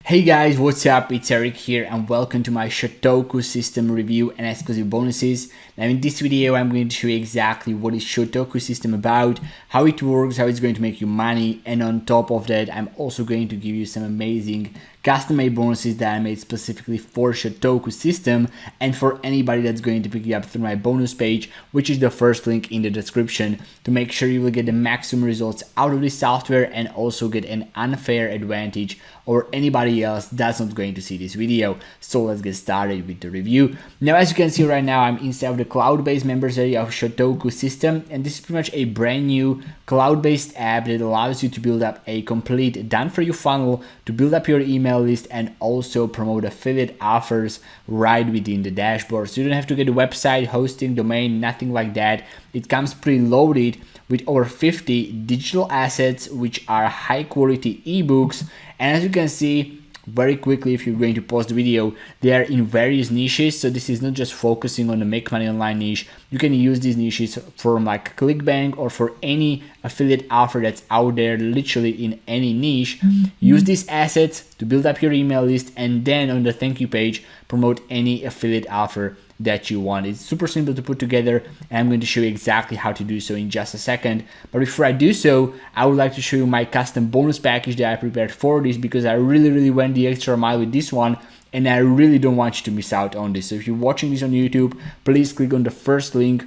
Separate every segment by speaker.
Speaker 1: Hey guys, what's up? It's Eric here and welcome to my Shotoku System review and exclusive bonuses. Now in this video, I'm going to show you exactly what is Shotoku System about, how it works, how it's going to make you money, and on top of that, I'm also going to give you some amazing custom-made bonuses that I made specifically for Shotoku System and for anybody that's going to pick you up through my bonus page, which is the first link in the description, to make sure you will get the maximum results out of this software and also get an unfair advantage over anybody else that's not going to see this video. So let's get started with the review. Now, as you can see right now, I'm inside of the cloud-based members area of Shotoku System, and this is pretty much a brand new cloud-based app that allows you to build up a complete done-for-you funnel to build up your email list and also promote affiliate offers right within the dashboard. So you don't have to get a website, hosting, domain, nothing like that. It comes preloaded with over 50 digital assets, which are high quality ebooks. And as you can see very quickly, if you're going to pause the video, they are in various niches. So this is not just focusing on the make money online niche. You can use these niches for like ClickBank or for any affiliate offer that's out there, literally in any niche. Use these assets to build up your email list, and then on the thank you page, promote any affiliate offer that you want. It's super simple to put together, and I'm going to show you exactly how to do so in just a second. But before I do so, I would like to show you my custom bonus package that I prepared for this, because I really went the extra mile with this one, and I really don't want you to miss out on this. So if you're watching this on YouTube, please click on the first link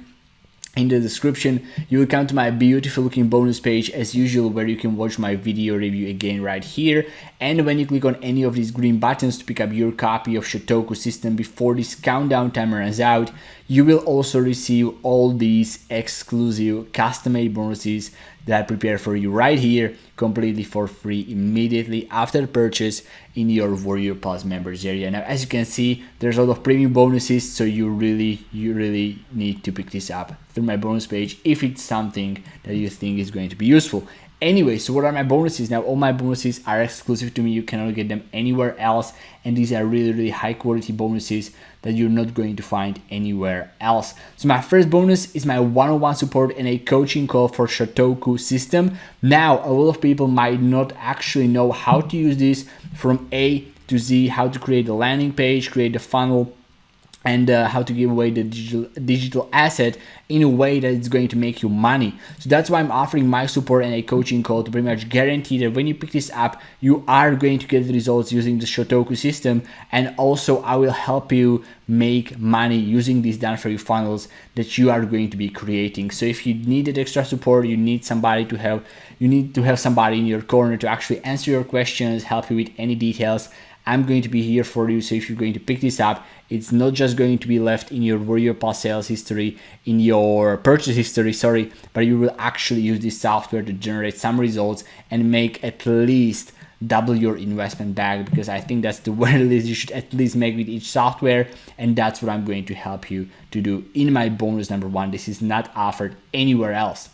Speaker 1: in the description. You will come to my beautiful looking bonus page as usual, where you can watch my video review again right here. And when you click on any of these green buttons to pick up your copy of Shotoku System before this countdown timer runs out, you will also receive all these exclusive custom-made bonuses that I prepare for you right here, completely for free, immediately after purchase in your Warrior Plus members area. Now, as you can see, there's a lot of premium bonuses, so you really need to pick this up through my bonus page if it's something that you think is going to be useful. Anyway, so what are my bonuses? Now, all my bonuses are exclusive to me. You cannot get them anywhere else, and these are really high quality bonuses that you're not going to find anywhere else. So my first bonus is my one-on-one support and a coaching call for Shotoku System. Now, a lot of people might not actually know how to use this from A to Z, how to create a landing page, create a funnel, and how to give away the digital asset in a way that it's going to make you money. So that's why I'm offering my support and a coaching call to pretty much guarantee that when you pick this up, you are going to get the results using the Shotoku System, and also I will help you make money using these done-for-you funnels that you are going to be creating. So if you needed extra support, you need somebody to have, you need to have somebody in your corner to actually answer your questions, help you with any details. I'm going to be here for you. So if you're going to pick this up, it's not just going to be left in your Warrior Plus sales history, in your purchase history, sorry, but you will actually use this software to generate some results and make at least double your investment back, because I think that's the very least you should at least make with each software, and that's what I'm going to help you to do in my bonus number one. This is not offered anywhere else.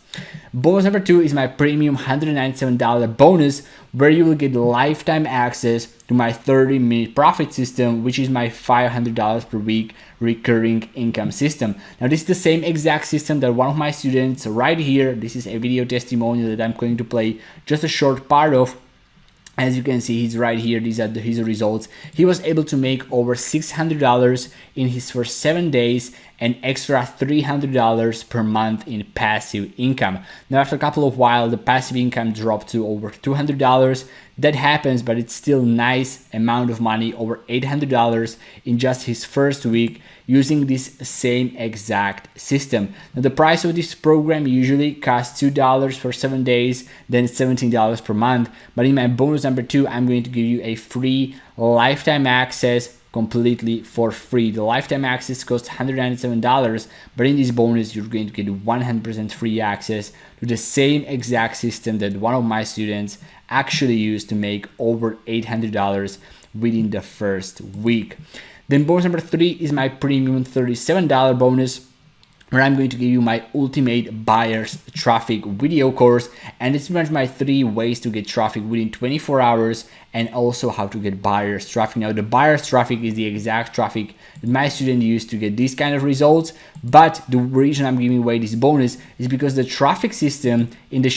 Speaker 1: Bonus number two is my premium $197 bonus, where you will get lifetime access to my 30-minute profit system, which is my $500 per week recurring income system. Now, this is the same exact system that one of my students right here, this is a video testimonial that I'm going to play just a short part of. As you can see, he's right here. These are his results. He was able to make over $600 in his first 7 days and extra $300 per month in passive income. Now, after a couple of while, the passive income dropped to over $200. That happens, but it's still nice amount of money, over $800 in just his first week using this same exact system. Now, the price of this program usually costs $2 for 7 days, then $17 per month. But in my bonus number two, I'm going to give you a free lifetime access completely for free. The lifetime access costs $197, but in this bonus, you're going to get 100% free access to the same exact system that one of my students actually used to make over $800 within the first week. Then bonus number three is my premium $37 bonus, where I'm going to give you my ultimate buyers traffic video course, and it's pretty much my 3 ways to get traffic within 24 hours and also how to get buyers traffic. Now the buyers traffic is the exact traffic that my student used to get these kind of results, but the reason I'm giving away this bonus is because the traffic system in the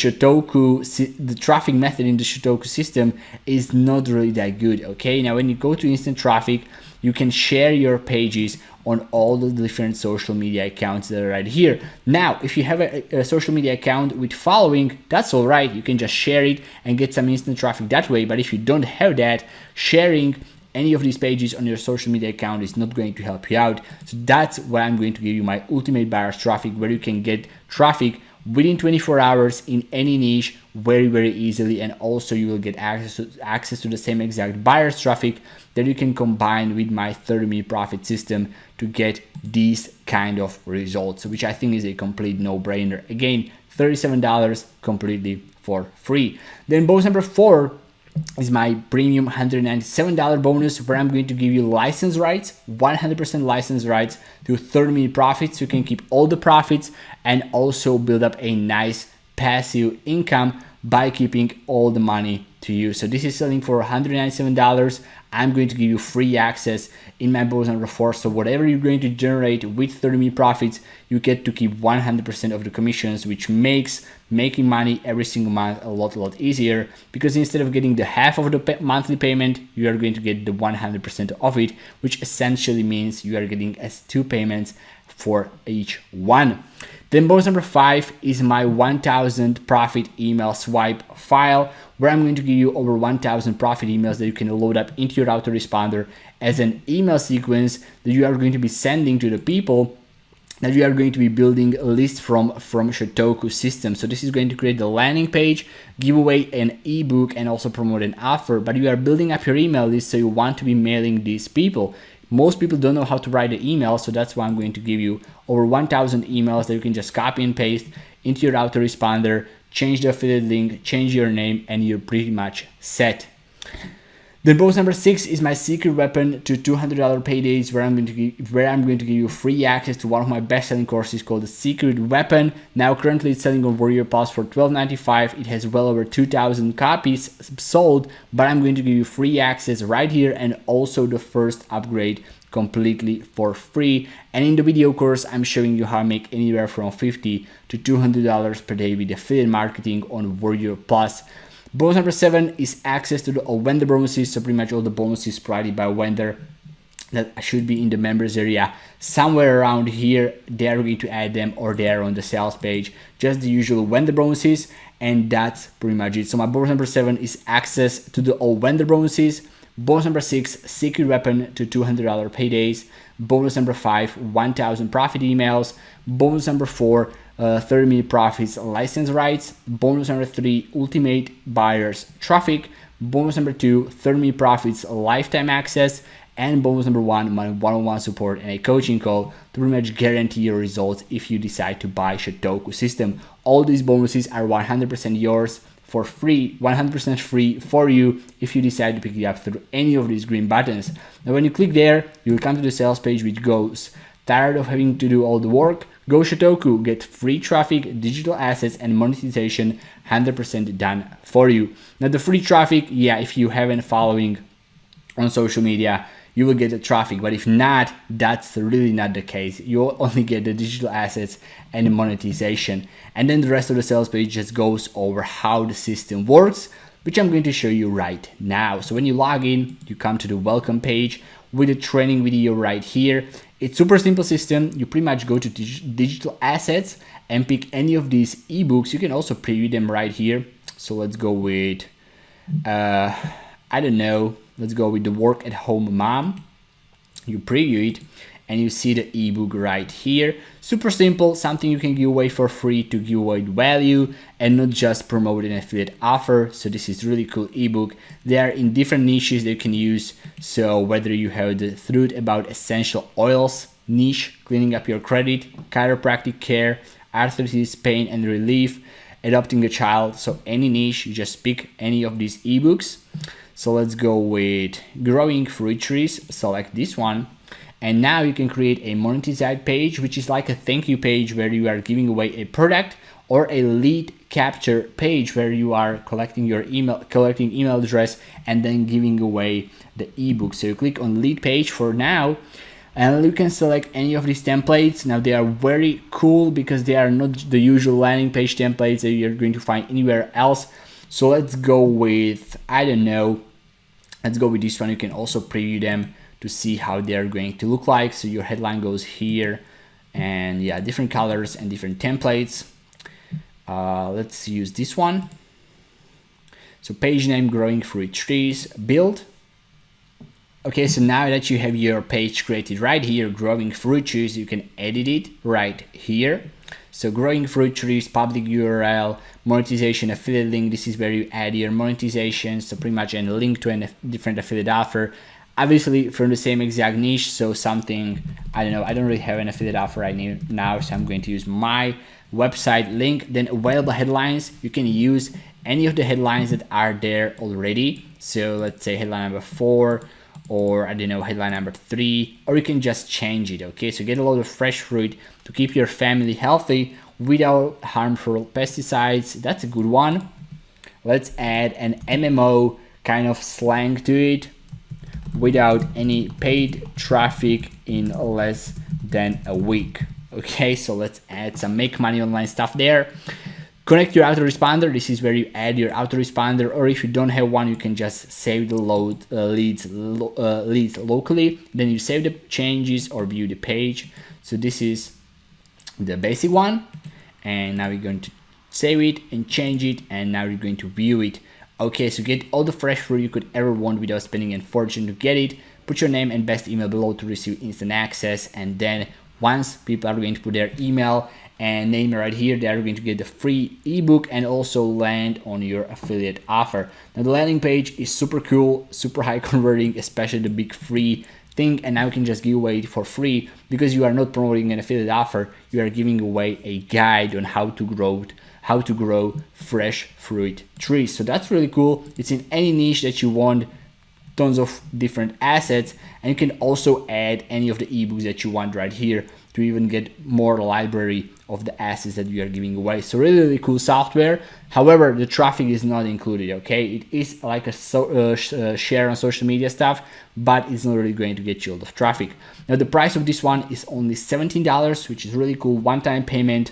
Speaker 1: traffic method in the Shotoku system is not really that good. Okay, now when you go to instant traffic, you can share your pages on all the different social media accounts that are right here. Now, if you have a social media account with following, that's all right. You can just share it and get some instant traffic that way. But if you don't have that, sharing any of these pages on your social media account is not going to help you out. So that's why I'm going to give you my ultimate buyers traffic, where you can get traffic within 24 hours in any niche very easily, and also you will get access to the same exact buyers traffic that you can combine with my 30-minute profit system to get these kind of results, which I think is a complete no-brainer. Again, $37 completely for free. Then bonus number 4 is my premium $197 bonus, where I'm going to give you license rights, 100% license rights to 30-minute profits. So you can keep all the profits and also build up a nice passive income by keeping all the money to you. So this is selling for $197. I'm going to give you free access in my bonus number 4. So whatever you're going to generate with 30-minute profits, you get to keep 100% of the commissions, which makes making money every single month a lot easier, because instead of getting the half of the monthly payment, you are going to get the 100% of it, which essentially means you are getting as 2 payments for each one. Then bonus number 5 is my 1000 profit email swipe file, where I'm going to give you over 1000 profit emails that you can load up into your autoresponder as an email sequence that you are going to be sending to the people that you are going to be building a list from Shotoku System. So this is going to create the landing page, give away an ebook, and also promote an offer. But you are building up your email list, so you want to be mailing these people. Most people don't know how to write an email, so that's why I'm going to give you over 1000 emails that you can just copy and paste into your autoresponder, change the affiliate link, change your name, and you're pretty much set. Then bonus number 6 is my secret weapon to $200 paydays, where I'm going to give you free access to one of my best-selling courses called the Secret Weapon. Now currently it's selling on Warrior Plus for $12.95. It has well over 2,000 copies sold, but I'm going to give you free access right here, and also the first upgrade completely for free. And in the video course, I'm showing you how I make anywhere from $50 to $200 per day with affiliate marketing on Warrior Plus. Bonus number 7 is access to all vendor bonuses. So pretty much all the bonuses provided by vendor that should be in the members area. Somewhere around here, they are going to add them, or they are on the sales page. Just the usual vendor bonuses, and that's pretty much it. So my bonus number 7 is access to the all vendor bonuses. Bonus number 6, secret weapon to $200 paydays. Bonus number 5, 1000 profit emails. Bonus number 4, 30-minute profits license rights. Bonus number 3, ultimate buyers traffic. Bonus number 2, 30-minute profits lifetime access. And bonus number 1, my one-on-one support and a coaching call to pretty much guarantee your results if you decide to buy Shotoku System. All these bonuses are 100% yours for free, 100% free for you if you decide to pick it up through any of these green buttons. Now when you click there, you will come to the sales page, which goes, tired of having to do all the work? Go Shotoku, get free traffic, digital assets, and monetization 100% done for you. Now the free traffic, yeah, if you haven't following on social media, you will get the traffic, but if not, that's really not the case. You'll only get the digital assets and the monetization. And then the rest of the sales page just goes over how the system works, which I'm going to show you right now. So when you log in, you come to the welcome page with a training video right here. It's super simple system. You pretty much go to digital assets and pick any of these ebooks. You can also preview them right here. So let's go with, I don't know, let's go with the Work at Home Mom. You preview it and you see the ebook right here. Super simple, something you can give away for free to give away value and not just promote an affiliate offer. So this is really cool ebook. They are in different niches that you can use. So whether you have the truth about essential oils niche, cleaning up your credit, chiropractic care, arthritis, pain and relief, adopting a child. So any niche, you just pick any of these ebooks. So let's go with growing fruit trees, select this one. And now you can create a monetized page, which is like a thank you page where you are giving away a product, or a lead capture page where you are collecting email address and then giving away the ebook. So you click on lead page for now, and you can select any of these templates. Now they are very cool because they are not the usual landing page templates that you're going to find anywhere else. So let's go with, I don't know, let's go with this one. You can also preview them to see how they're going to look like. So your headline goes here, and yeah, different colors and different templates. Let's use this one. So page name, growing fruit trees, build. Okay, so now that you have your page created right here, growing fruit trees, you can edit it right here. So growing fruit trees, public URL, monetization, affiliate link. This is where you add your monetization. So pretty much a link to a different affiliate offer. Obviously from the same exact niche. So something, I don't know, I don't really have an affiliate offer right now. So I'm going to use my website link. Then available headlines, you can use any of the headlines that are there already. So let's say headline number 4, or I don't know, headline number 3, or you can just change it. Okay, so get a load of fresh fruit to keep your family healthy without harmful pesticides. That's a good one. Let's add an MMO kind of slang to it. Without any paid traffic in less than a week. Okay, so let's add some make money online stuff there. Connect your autoresponder. This is where you add your autoresponder, or if you don't have one, you can just save the leads locally. Then you save the changes or view the page. So this is the basic one, and now you're going to save it and change it, and now you're going to view it. Okay, so get all the fresh fruit you could ever want without spending a fortune to get it. Put your name and best email below to receive instant access, and then once people are going to put their email and name right here, they are going to get the free ebook and also land on your affiliate offer. Now the landing page is super cool, super high converting, especially the big free thing, and now you can just give away it for free because you are not promoting an affiliate offer. You are giving away a guide on how to grow fresh fruit trees. So that's really cool. It's in any niche that you want, tons of different assets, and you can also add any of the ebooks that you want right here to even get more library of the assets that you are giving away. So really cool software. However, the traffic is not included. Okay, it is like a share on social media stuff, but it's not really going to get you a lot of traffic. Now the price of this one is only $17, which is really cool. One-time payment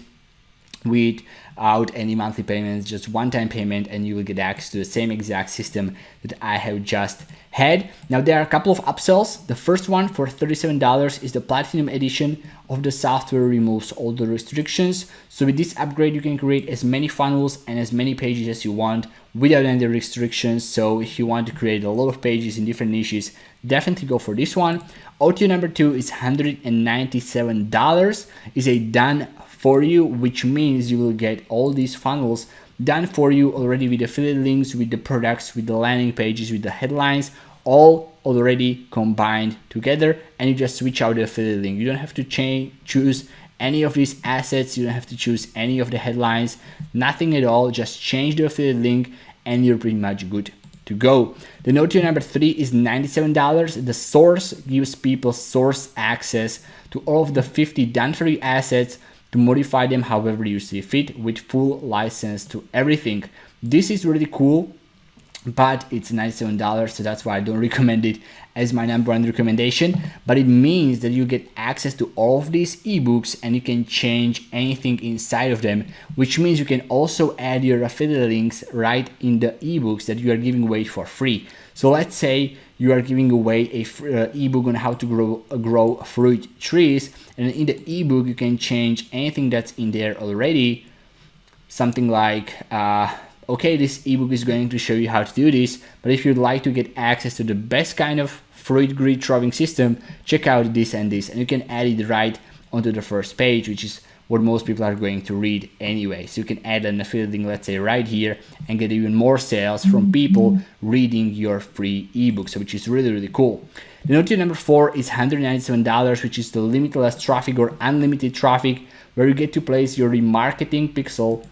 Speaker 1: without any monthly payments, just one-time payment, and you will get access to the same exact system that I have just had. Now there are a couple of upsells. The first one for $37 is the Platinum Edition of the software, removes all the restrictions. So with this upgrade, you can create as many funnels and as many pages as you want without any restrictions. So if you want to create a lot of pages in different niches, definitely go for this one. OTO number 2 is $197, is a done for you, which means you will get all these funnels done for you already with affiliate links, with the products, with the landing pages, with the headlines, all already combined together, and you just switch out the affiliate link. You don't have to choose any of these assets, you don't have to choose any of the headlines, nothing at all. Just change the affiliate link and you're pretty much good to go. The OTO number 3 is $97. The source gives people source access to all of the 50 done for you assets to modify them however you see fit, with full license to everything. This is really cool, but it's $97, so that's why I don't recommend it as my number 1 recommendation. But it means that you get access to all of these ebooks and you can change anything inside of them, which means you can also add your affiliate links right in the ebooks that you are giving away for free. So let's say you are giving away a ebook on how to grow fruit trees, and in the ebook you can change anything that's in there already. Something like, okay, this ebook is going to show you how to do this, but if you'd like to get access to the best kind of fruit grid drawing system, check out this and this, and you can add it right onto the first page, which is what most people are going to read anyway. So you can add an affiliate link, let's say right here, and get even more sales from people reading your free ebook, so which is really cool. The OTO number 4 is $197, which is the limitless traffic or unlimited traffic, where you get to place your remarketing pixel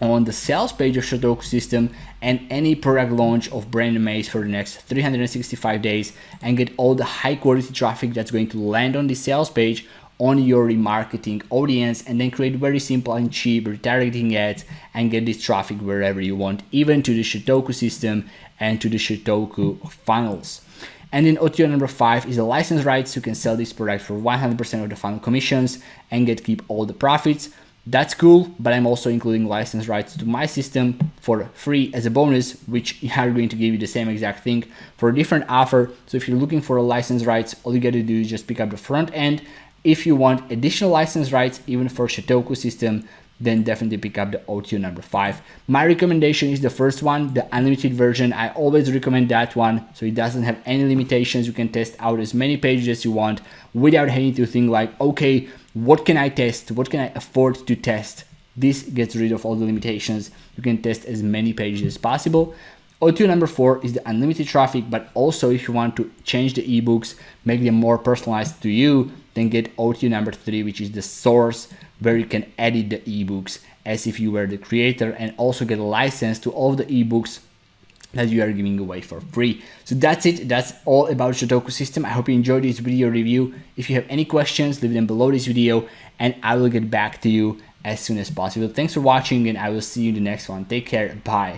Speaker 1: on the sales page of Shotoku System and any product launch of brand new maze for the next 365 days and get all the high quality traffic that's going to land on the sales page on your remarketing audience, and then create very simple and cheap retargeting ads and get this traffic wherever you want, even to the Shotoku system and to the Shotoku funnels. And then OTO number 5 is the license rights. You can sell this product for 100% of the funnel commissions and keep all the profits. That's cool, but I'm also including license rights to my system for free as a bonus, which are going to give you the same exact thing for a different offer. So if you're looking for a license rights, all you got to do is just pick up the front end. If you want additional license rights, even for Shotoku system, then definitely pick up the OTO number 5. My recommendation is the first one, the unlimited version. I always recommend that one, so it doesn't have any limitations. You can test out as many pages as you want without having to think like, okay, what can I test? What can I afford to test? This gets rid of all the limitations. You can test as many pages as possible. OTO number 4 is the unlimited traffic, but also if you want to change the ebooks, make them more personalized to you, then get OTO number 3, which is the source where you can edit the ebooks as if you were the creator, and also get a license to all of the ebooks that you are giving away for free. So that's it. That's all about Shotoku system. I hope you enjoyed this video review. If you have any questions, leave them below this video and I will get back to you as soon as possible. Thanks for watching and I will see you in the next one. Take care. Bye.